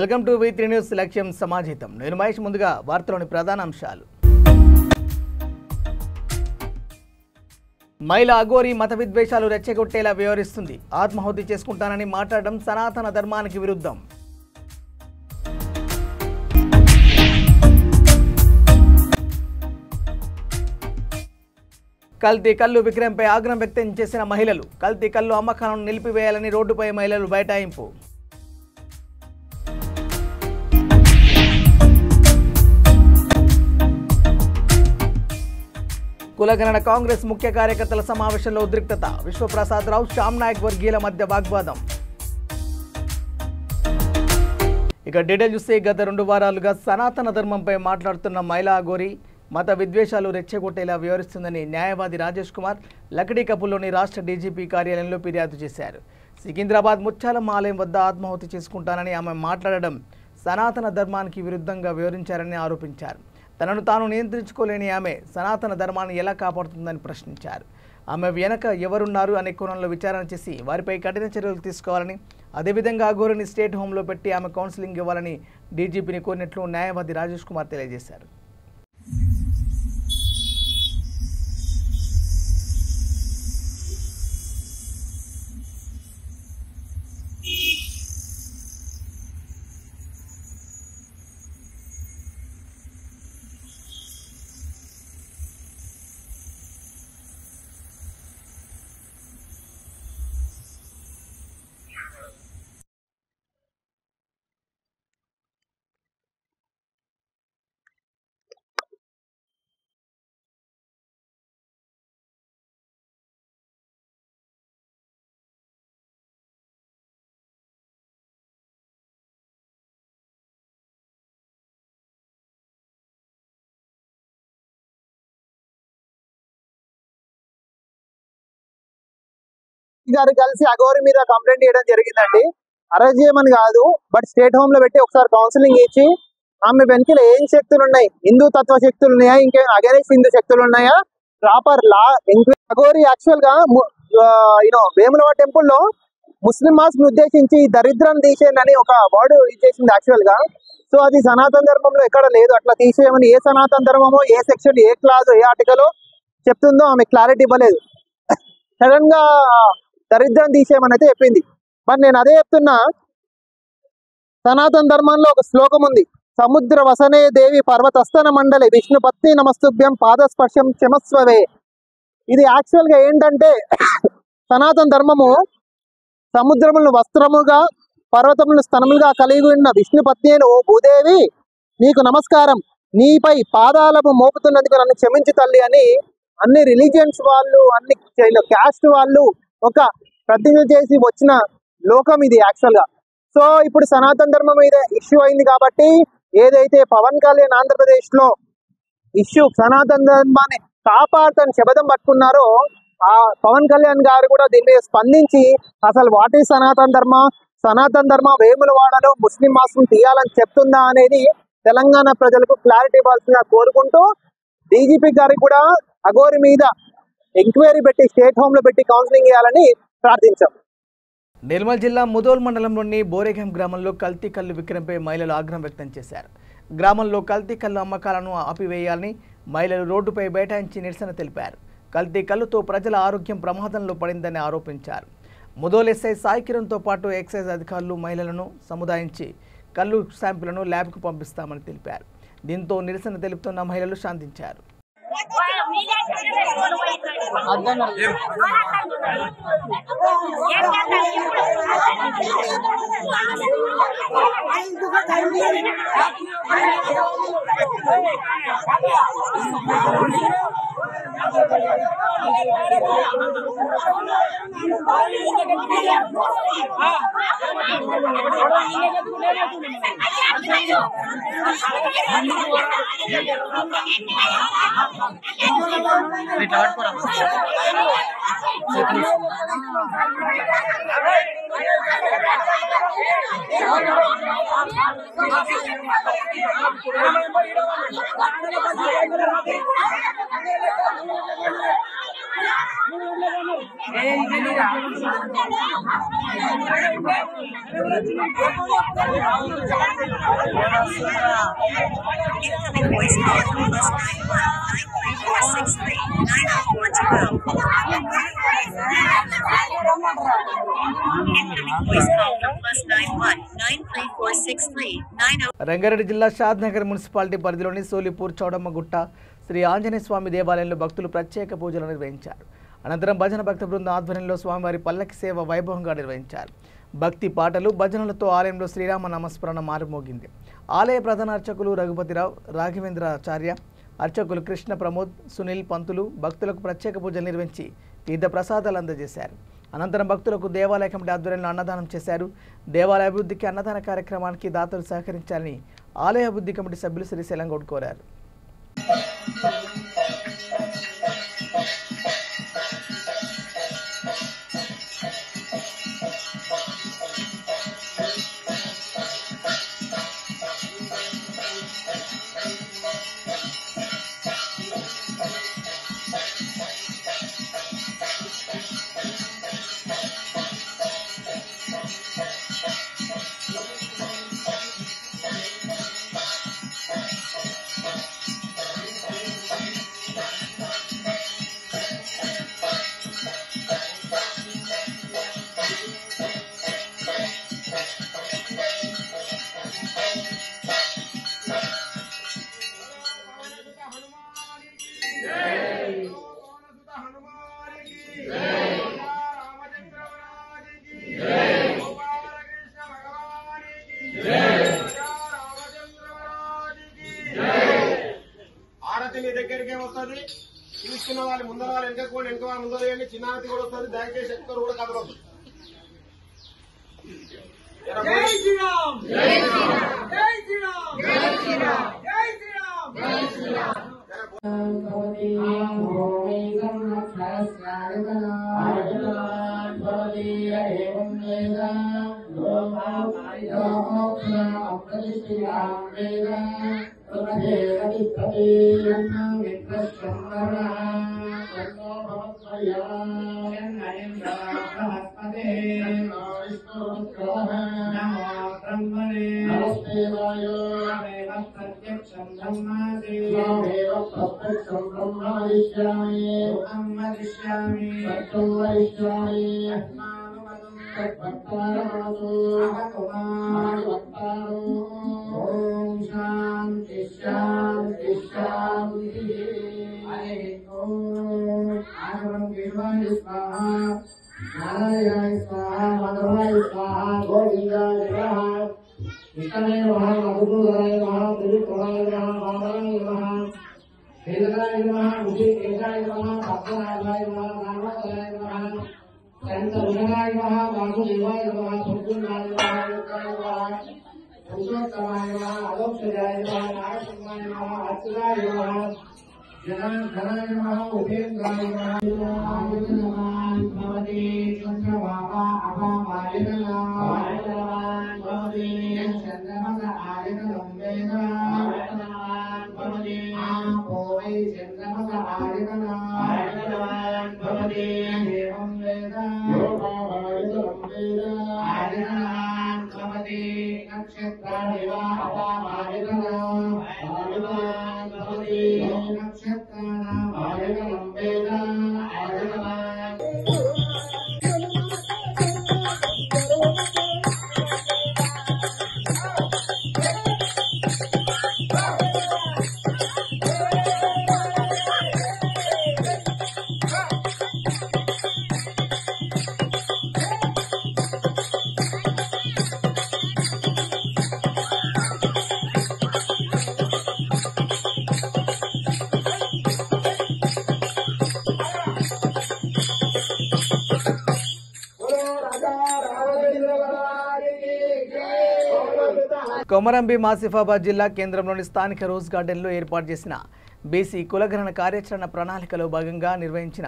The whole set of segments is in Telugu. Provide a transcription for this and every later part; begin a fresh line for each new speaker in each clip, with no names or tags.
వెల్కమ్ టు V3 న్యూస్ లక్ష్యం సమాజితం. నేను మహేష్. ముందుగా వార్తలోని ప్రధాన అంశాలు. మహిళ అఘోరి మత విద్వేషాలు రెచ్చగొట్టేలా వ్యవహరిస్తుంది. ఆత్మాహుతి చేసుకుంటానని మాట్లాడడం సనాతన ధర్మానికి విరుద్ధం. కల్తీ కల్లు విక్రయంపై ఆగ్రహం వ్యక్తం చేసిన మహిళలు. కల్తీ కల్లు అమ్మకాలను నిలిపివేయాలని రోడ్డుపై మహిళలు బైఠాయింపు. కులగణన కాంగ్రెస్ ముఖ్య కార్యకర్తల సమావేశంలో ఉద్రిక్తత. విశ్వప్రసాద్ రావు, శ్యామ్ నాయక్ వర్గీయుల మధ్య వాగ్వాదం. ఇక డీటెయిల్ చూస్తే గత 2 వారాలుగా సనాతన ధర్మంపై మాట్లాడుతున్న మహిళా అఘోరి మత విద్వేషాలు రెచ్చగొట్టేలా వ్యవహరిస్తుందని న్యాయవాది రాజేష్ కుమార్ లకడీకపుల్లోని రాష్ట్ర డీజీపీ కార్యాలయంలో ఫిర్యాదు చేశారు. సికింద్రాబాద్ ముత్యాలమ్మ ఆలయం వద్ద ఆత్మాహుతి చేసుకుంటానని ఆమె మాట్లాడడం సనాతన ధర్మానికి విరుద్ధంగా వ్యవహరించారని ఆరోపించారు. తనను తాను నియంత్రించుకోలేని ఆమె సనాతన ధర్మాన్ని ఎలా కాపాడుతుందని ప్రశ్నించారు. ఆమె వెనక ఎవరున్నారు అనే కోణంలో విచారణ చేసి వారిపై కఠిన చర్యలు తీసుకోవాలని, అదేవిధంగా అఘోరిని స్టేట్ హోంలో పెట్టి ఆమె కౌన్సిలింగ్ ఇవ్వాలని డీజీపీని కోరినట్లు న్యాయవాది రాజేష్ కుమార్ తెలియజేశారు.
గారు కలిసి అఘోరి మీద కంప్లైంట్ చేయడం జరిగిందండి. అరెస్ట్ చేయమని కాదు, బట్ స్టేట్ హోమ్ లో పెట్టి ఒకసారి కౌన్సిలింగ్ ఇచ్చి ఆమె వెనకలు ఏం శక్తులు ఉన్నాయి, హిందూ తత్వ శక్తులు ఉన్నాయా, ఇంకేం అగైనెస్ట్ హిందూ శక్తులు ఉన్నాయా, ప్రాపర్ లా ఎంక్వైరీ. అఘోరి యాక్చువల్ గా వేములవాడ టెంపుల్ లో ముస్లిం మాస్ ని ఉద్దేశించి దరిద్రాన్ని తీసేయని ఒక వర్డ్ ఇచ్చేసింది యాక్చువల్ గా. సో అది సనాతన ధర్మంలో ఎక్కడ లేదు. అట్లా తీసేయమని ఏ సనాతన ధర్మమో, ఏ సెక్షన్, ఏ క్లాస్, ఏ ఆర్టికల్ చెప్తుందో ఆమె క్లారిటీ ఇవ్వలేదు. సడన్ గా దరిద్రం తీసేయమని అయితే చెప్పింది. మరి నేను అదే చెప్తున్నా, సనాతన ధర్మంలో ఒక శ్లోకం ఉంది, సముద్ర వసనే దేవి పర్వతస్థన మండలి విష్ణుపత్ని నమస్తుభ్యం పాదస్పర్శం క్షమస్వవే. ఇది యాక్చువల్ గా ఏంటంటే, సనాతన ధర్మము సముద్రములను వస్త్రముగా, పర్వతములను స్తనములుగా కలిగి ఉన్న విష్ణుపత్ని అయిన ఓ భూదేవి, నీకు నమస్కారం, నీపై పాదాలము మోపుతున్నందుకు నన్ను క్షమించు తల్లి అని అన్ని రిలీజియన్స్ వాళ్ళు, అన్ని క్యాస్ట్ వాళ్ళు ఒక ప్రతిజ్ఞ చేసి వచ్చిన లోకం ఇది యాక్చువల్ గా. సో ఇప్పుడు సనాతన ధర్మం మీద ఇష్యూ అయింది కాబట్టి, ఏదైతే పవన్ కళ్యాణ్ ఆంధ్రప్రదేశ్ లో ఇష్యూ సనాతన ధర్మాన్ని కాపాడుతని శబదం పట్టుకున్నారో, ఆ పవన్ కళ్యాణ్ గారు కూడా దీని మీద స్పందించి అసలు వాట్ ఈజ్ సనాతన ధర్మ వేములవాడలో ముస్లిం మాసం తీయాలని చెప్తుందా అనేది తెలంగాణ ప్రజలకు క్లారిటీ ఇవ్వాల్సిందిగా కోరుకుంటూ, డీజీపీ గారికి కూడా అఘోరి మీద ఎంక్వైరీ పెట్టి స్టేట్ హోమ్ లో పెట్టి కౌన్సిలింగ్ చేయాలని ప్రార్థించాం.
నిర్మల్ జిల్లా ముదోల్ మండలంలోని బోరేగం గ్రామంలో కల్తీ కల్లు విక్రయంపై మహిళలు ఆగ్రహం వ్యక్తం చేశారు. గ్రామంలో కల్తీ కల్లు అమ్మకాలను ఆపివేయాలని మహిళలు రోడ్డుపై బైఠాయించి నిరసన తెలిపారు. కల్తీ కల్లుతో ప్రజల ఆరోగ్యం ప్రమాదంలో పడిందని ఆరోపించారు. ముదోల్ ఎస్ఐ సాయి కిరణ్తో పాటు ఎక్సైజ్ అధికారులు మహిళలను సముదాయించి కల్లు శాంపుల్ను ల్యాబ్కు పంపిస్తామని తెలిపారు. దీంతో నిరసన తెలుపుతున్న మహిళలు శాంతించారు. రంగారెడ్డి జిల్లా షాద్నగర్ మున్సిపాలిటీ పరిధిలోని సోలిపూర్ చౌడమ్మ గుట్ట శ్రీ ఆంజనేయ స్వామి దేవాలయంలో భక్తులు ప్రత్యేక పూజలు నిర్వహించారు. అనంతరం భజన భక్త బృందం ఆధ్వర్యంలో స్వామివారి పల్లకి సేవ వైభవంగా నిర్వహించారు. భక్తి పాటలు భజనలతో ఆలయంలో శ్రీరామ నామస్మరణ మారుమోగింది. ఆలయ ప్రధాన అర్చకులు రఘుపతిరావు, రాఘవేంద్రాచార్య, అర్చకులు కృష్ణ ప్రమోద్, సునీల్ పంతులు భక్తులకు ప్రత్యేక పూజలు నిర్వహించి వివిధ ప్రసాదాలు అందజేశారు. అనంతరం భక్తులకు దేవాలయ కమిటీ ఆధ్వర్యంలో అన్నదానం చేశారు. దేవాలయ అభివృద్ధికి అన్నదాన కార్యక్రమానికి దాతలు సహకరించాలని ఆలయ అభివృద్ధి కమిటీ సభ్యులు శ్రీశైలం గౌడ్ కోరారు.
ఆరతి మీ దగ్గరికి వస్తుంది. తీసుకున్న వాళ్ళు ముందర వాళ్ళు వెనక వాళ్ళు ముందర వేయండి. చిన్న ఆరతి కూడా వస్తుంది. దయచేసి ఎక్కరు కూడా కదలదు. జై శ్రీరామ్, జై శ్రీరామ్, జై శ్రీరామ్, జై శ్రీరామ్, జై శ్రీరామ్, జై శ్రీరామ్. शांति शांति शांति। स्वाहा नारायण स्वाहा माधवाय स्वाहा गोविंदाय स्वाहा कृष्णाय नमः मधुसूदनाय नमः त्रिविक्रमाय नमः वामनाय नमः वेदनाय नमः ऋषिकेशाय नमः पद्मनाभाय नमः नारायणाय नमः शंतभूषणाय नमः वासुदेवाय नमः सुन्दराय नमः लोकाय नमः पुरुषोत्तमाय नमः अलोकजाय नमः नारसिंहाय नमः अच्युताय नमः जनार्दनाय नमः उपेन्द्राय नमः भवति चन्द्रभावा अभावाय नमः भवति चन्द्रमस आदितलम्बेन भवति आपो वै चन्द्रमस आदितलम्बेन भवति एवं वेद योगावादितलम्बेन आदितलम् भवति नक्षत्राणि वा अपामादितलम् भवति नक्षत्राणाम् आदितलम्बेन आदितलम्
కొమరంభీం ఆసిఫాబాద్ జిల్లా కేంద్రంలోని స్థానిక రోజ్ గార్డెన్లో ఏర్పాటు చేసిన బీసీ కులగణన కార్యాచరణ ప్రణాళికలో భాగంగా నిర్వహించిన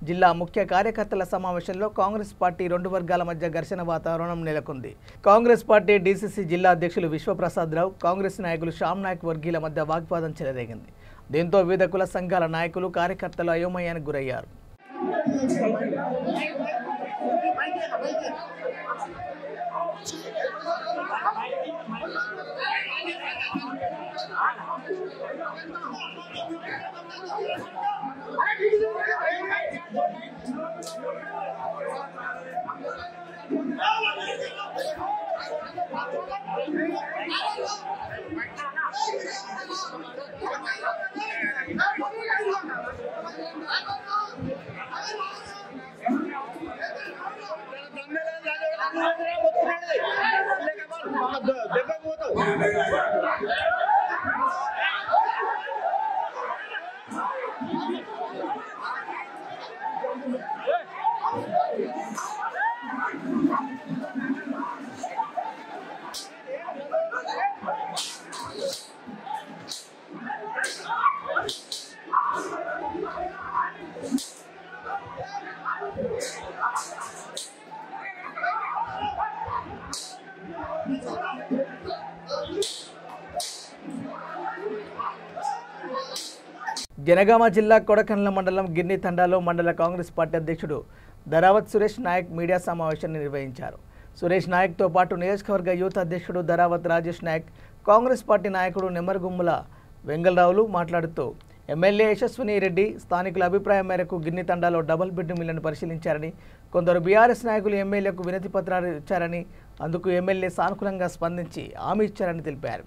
జిల్లా ముఖ్య కార్యకర్తల సమావేశంలో కాంగ్రెస్ పార్టీ రెండు వర్గాల మధ్య ఘర్షణ వాతావరణం నెలకొంది. కాంగ్రెస్ పార్టీ డీసీసీ జిల్లా అధ్యక్షులు విశ్వప్రసాద్ రావు, కాంగ్రెస్ నాయకులు శ్యామ్ నాయక్ వర్గీయుల మధ్య వాగ్వాదం చెలరేగింది. దీంతో వివిధ కుల సంఘాల నాయకులు కార్యకర్తలు అయోమయానికి గురయ్యారు. జనగామ జిల్లా కొడకండ్ల మండలం గిర్ని తండాలో మండల కాంగ్రెస్ పార్టీ అధ్యక్షుడు ధరావత్ సురేష్ నాయక్ మీడియా సమావేశాన్ని నిర్వహించారు. సురేష్ నాయక్తో పాటు నియోజకవర్గ యూత్ అధ్యక్షుడు ధరావత్ రాజేష్ నాయక్, కాంగ్రెస్ పార్టీ నాయకుడు నెమ్మరుగుమ్ముల వెంగళరావులు మాట్లాడుతూ ఎమ్మెల్యే యశస్విని రెడ్డి స్థానికుల అభిప్రాయం మేరకు గిర్ని తండాలో డబుల్ బెడ్ మిల్లును పరిశీలించారని, కొందరు బీఆర్ఎస్ నాయకులు ఎమ్మెల్యేకు వినతి పత్రాలు ఇచ్చారని, అందుకు ఎమ్మెల్యే సానుకూలంగా స్పందించి హామీ ఇచ్చారని తెలిపారు.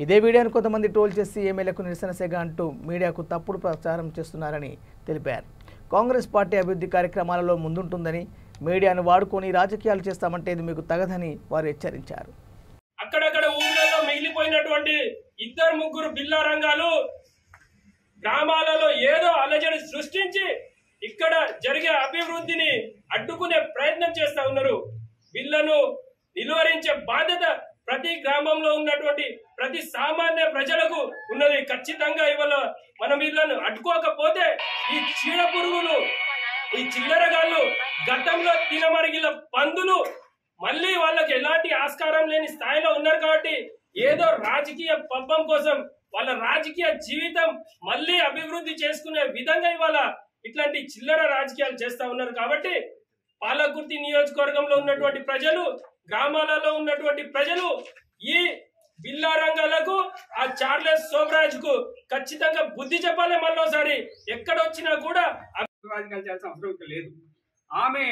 ఇదే వీడియోను కొంతమంది ట్రోల్ చేసి ఎమ్మెల్యేకు నిరసన సెగ అంటూ మీడియాకు తప్పుడు ప్రచారం చేస్తున్నారని తెలిపారు. కాంగ్రెస్ పార్టీ అభివృద్ధి కార్యక్రమాలలో ముందుంటుందని, మీడియాను వాడుకొని రాజకీయాలు చేస్తామంటే ఇది మీకు తగదని వారు హెచ్చరించారు.
అక్కడక్కడ ఊళ్ళలో మిగిలిపోయినటువంటి 2-3 బిల్లా రంగాలు గ్రామాలలో ఏదో అలజడి సృష్టించి ఇక్కడ జరిగే అభివృద్ధిని అడ్డుకునే ప్రయత్నం చేస్తా ఉన్నారు. బిల్లను నిలువరించే బాధ్యత ప్రతి గ్రామంలో ఉన్నటువంటి ప్రతి సామాన్య ప్రజలకు ఉన్నది. ఖచ్చితంగా ఇవాళ మనం వీళ్ళను అడ్డుకోకపోతే ఈ చీడ పురుగులు, ఈ చిల్లరగాళ్ళు, గతంలో తినమరిగిన పందులు మళ్ళీ వాళ్ళకి ఎలాంటి ఆస్కారం లేని స్థాయిలో ఉన్నారు. కాబట్టి ఏదో రాజకీయ పబ్బం కోసం వాళ్ళ రాజకీయ జీవితం మళ్ళీ అభివృద్ధి చేసుకునే విధంగా ఇవాళ ఇట్లాంటి చిల్లర రాజకీయాలు చేస్తా ఉన్నారు. కాబట్టి పాలకుర్తి నియోజకవర్గంలో ఉన్నటువంటి ప్రజలు, గ్రామాలలో ఉన్నటువంటి ప్రజలు ఈ బిల్లా రంగాలకు, ఆ చార్లెస్ సోమరాజ్ కు ఖచ్చితంగా బుద్ధి చెప్పాలి. మళ్ళోసారి ఎక్కడొచ్చినా కూడా
రాజకీయాలు చేయాల్సిన అవసరం లేదు. ఆమె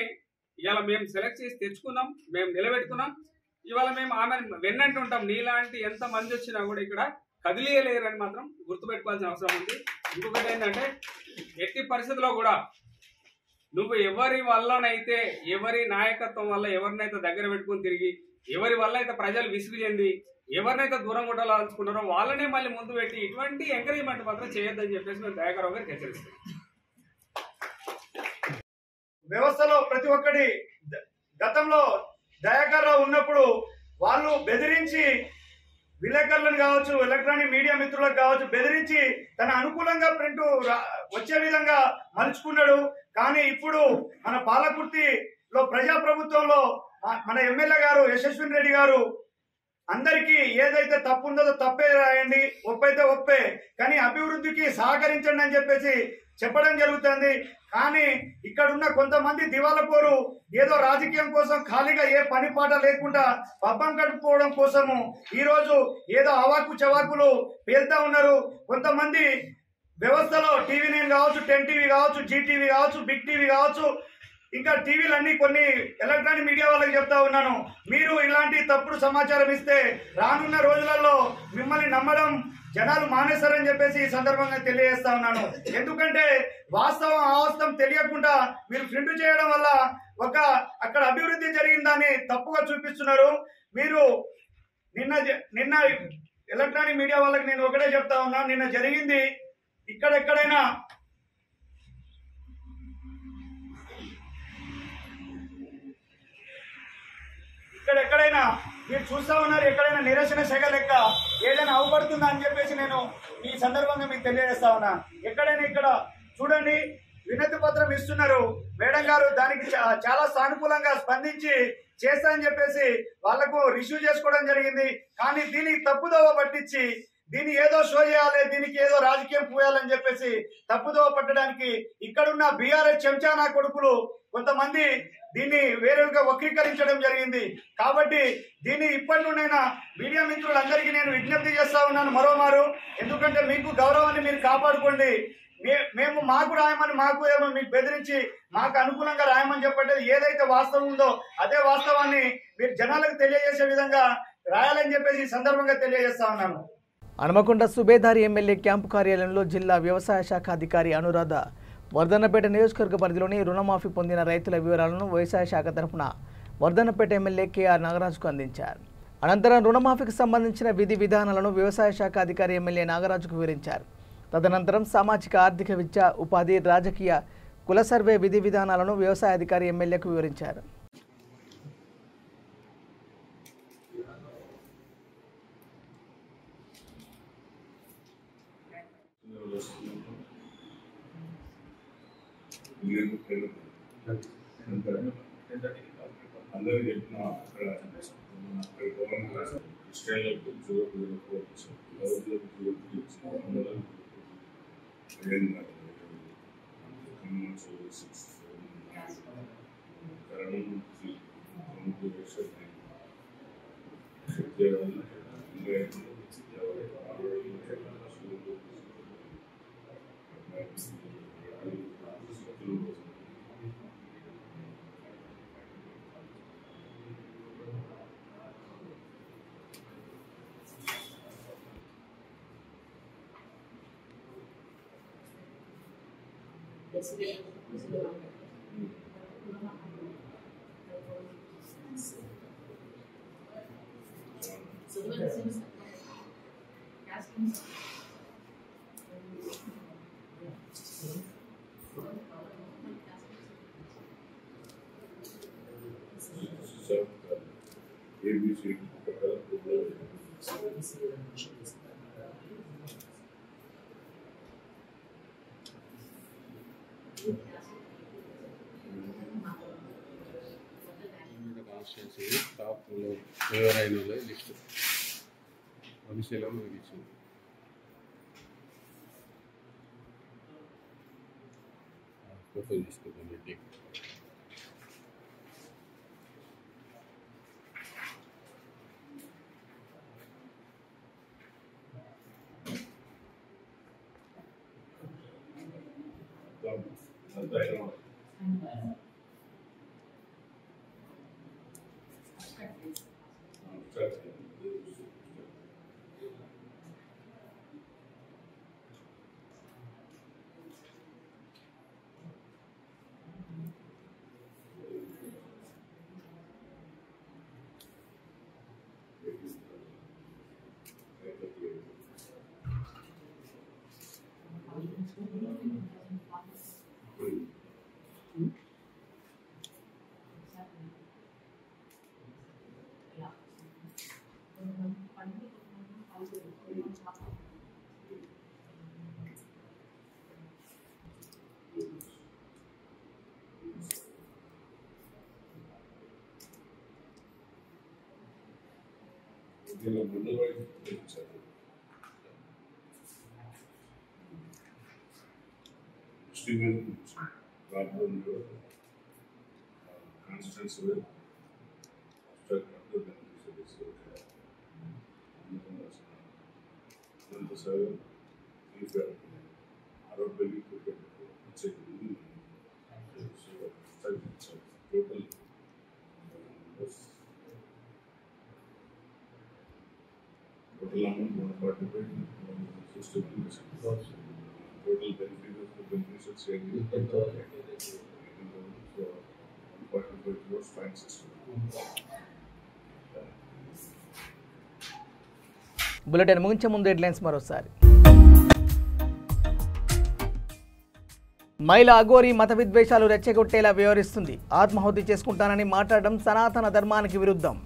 ఇవాళ మేము సెలెక్ట్ చేసి తెచ్చుకున్నాం, మేము నిలబెట్టుకున్నాం. ఇవాళ మేము ఆమెను వెన్నంటుంటాం. నీలాంటి ఎంత మంది వచ్చినా కూడా ఇక్కడ కదిలియలేరని మాత్రం గుర్తుపెట్టుకోవాల్సిన అవసరం ఉంది. ఇంకొకటి ఏంటంటే, ఎట్టి పరిస్థితుల్లో కూడా నువ్వు ఎవరి వల్లనైతే, ఎవరి నాయకత్వం వల్ల ఎవరినైతే దగ్గర పెట్టుకుని తిరిగి, ఎవరి వల్ల అయితే ప్రజలు విసుగు చెంది ఎవరినైతే దూరం కొట్టాలనుకున్నారో వాళ్ళనే మళ్ళీ ముందు పెట్టి ఇటువంటి ఎంకరేజ్మెంట్ మాత్రం చేయొద్దని చెప్పేసి మేము దయాకరావు గారికి హెచ్చరిస్తాం.
వ్యవస్థలో ప్రతి ఒక్కటి గతంలో దయాకర్ రావు ఉన్నప్పుడు వాళ్ళు బెదిరించి విలేకరులను కావచ్చు, ఎలక్ట్రానిక్ మీడియా మిత్రులకు కావచ్చు, బెదిరించి తన అనుకూలంగా ప్రింట్ వచ్చే విధంగా మలుచుకున్నాడు. కానీ ఇప్పుడు మన పాలకుర్తిలో ప్రజాప్రభుత్వంలో మన ఎమ్మెల్యే గారు యశస్విని రెడ్డి గారు అందరికీ ఏదైతే తప్పు ఉందో తప్పే రాయండి, ఒప్పైతే ఒప్పే, కానీ అభివృద్ధికి సహకరించండి అని చెప్పేసి చెప్పడం జరుగుతుంది. కానీ ఇక్కడున్న కొంతమంది దివాలకోరు ఏదో రాజకీయం కోసం ఖాళీగా ఏ పని పాట లేకుండా పబ్బం గడుపుకోవడం కోసము ఈరోజు ఏదో అవాకు చవాకులు పేలుతా ఉన్నారు. కొంతమంది వ్యవస్థలో TV9 కావచ్చు, 10 TV కావచ్చు, GTV కావచ్చు, బిగ్ టీవీ కావచ్చు, ఇంకా టీవీలన్నీ కొన్ని ఎలక్ట్రానిక్ మీడియా వాళ్ళకి చెప్తా ఉన్నాను, మీరు ఇలాంటి తప్పుడు సమాచారం ఇస్తే రానున్న రోజులలో మిమ్మల్ని నమ్మడం జనాలు మానేస్తారని చెప్పేసి ఈ సందర్భంగా తెలియజేస్తా ఉన్నాను. ఎందుకంటే వాస్తవం అవాస్తవం తెలియకుండా మీరు ప్రింట్ చేయడం వల్ల అక్కడ అభివృద్ధి జరిగిందని తప్పుగా చూపిస్తున్నారు. మీరు నిన్న ఎలక్ట్రానిక్ మీడియా వాళ్ళకి నేను ఒకటే చెప్తా ఉన్నా, నిన్న జరిగింది ఇక్కడెక్కడైనా మీరు చూస్తా ఉన్నారు, ఎక్కడైనా నిరసన సెగ లెక్క ఏదైనా అవపడుతుందా అని చెప్పేసి నేను ఈ సందర్భంగా మీకు తెలియజేస్తా ఉన్నా. ఎక్కడైనా ఇక్కడ చూడండి, వినతి పత్రం ఇస్తున్నారు మేడం గారు, దానికి చాలా సానుకూలంగా స్పందించి చేస్తా అని చెప్పేసి వాళ్లకు రిసీవ్ చేసుకోవడం జరిగింది. కానీ దీనికి తప్పుదోవ పట్టించి దీన్ని ఏదో షో చేయాలి, దీనికి ఏదో రాజకీయం పూయాలని చెప్పేసి తప్పుదోవ పట్టడానికి ఇక్కడున్న బీఆర్ఎస్ చెంచానా కొడుకులు కొంతమంది దీన్ని వేరేగా వక్రీకరించడం జరిగింది. కాబట్టి దీన్ని ఇప్పటి నుండైనా మీడియా మిత్రులందరికీ నేను విజ్ఞప్తి చేస్తా ఉన్నాను మరోమారు. ఎందుకంటే మీకు గౌరవాన్ని మీరు కాపాడుకోండి. మేము మాకు రాయమని మాకు ఏమో మీకు బెదిరించి మాకు అనుకూలంగా రాయమని చెప్పండి. ఏదైతే వాస్తవం ఉందో అదే వాస్తవాన్ని మీరు జనాలకు తెలియజేసే విధంగా రాయాలని చెప్పేసి ఈ సందర్భంగా తెలియజేస్తా ఉన్నాను.
హనుమకొండ సుబేదారి ఎమ్మెల్యే క్యాంపు కార్యాలయంలో జిల్లా వ్యవసాయ శాఖ అధికారి అనురాధ వర్ధన్నపేట నియోజకవర్గ పరిధిలోని రుణమాఫీ పొందిన రైతుల వివరాలను వ్యవసాయ శాఖ తరఫున వర్ధన్నపేట ఎమ్మెల్యే కేఆర్ నాగరాజుకు అందించారు. అనంతరం రుణమాఫీకి సంబంధించిన విధి విధానాలను వ్యవసాయ శాఖ అధికారి ఎమ్మెల్యే నాగరాజుకు వివరించారు. తదనంతరం సామాజిక ఆర్థిక విద్య ఉపాధి రాజకీయ కుల సర్వే విధి విధానాలను వ్యవసాయ అధికారి ఎమ్మెల్యేకు వివరించారు.
అందరూ చెప్పిన అక్కడ
టాప్ ఎవరైనా లిస్ట్ భవిష్యత్తులో మీకు ఇచ్చింది. ఫోటో తీసుకుంటాం పెట్టి
బులెటిన్ ముగించే ముందు హెడ్లైన్స్ మరోసారి. మహిళ అఘోరి మత విద్వేషాలు రెచ్చగొట్టేలా వ్యవహరిస్తుంది. ఆత్మాహుతి చేసుకుంటానని మాట్లాడడం సనాతన ధర్మానికి విరుద్ధం.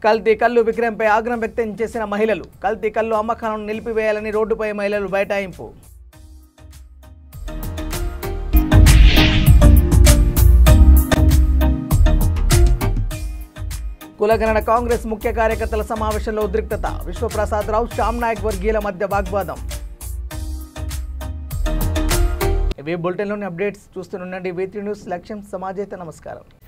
కల్తీ కల్లు విక్రయంపై ఆగ్రహం వ్యక్తం చేసిన మహిళలు. కల్తీ కల్లు అమ్మకాలను నిలిపివేయాలని రోడ్డుపై మహిళలు బైఠాయింపు. కులగణన కాంగ్రెస్ ముఖ్య కార్యకర్తల సమావేశంలో ఉద్రిక్తత. విశ్వప్రసాద్ రావు, శ్యామ్ నాయక్ వర్గీయుల మధ్య వాగ్వాదం. ఇవి బులెటిన్లోని అప్డేట్స్. చూస్తూనండి V3 news. లక్ష్యం సమాజేత. నమస్కారం.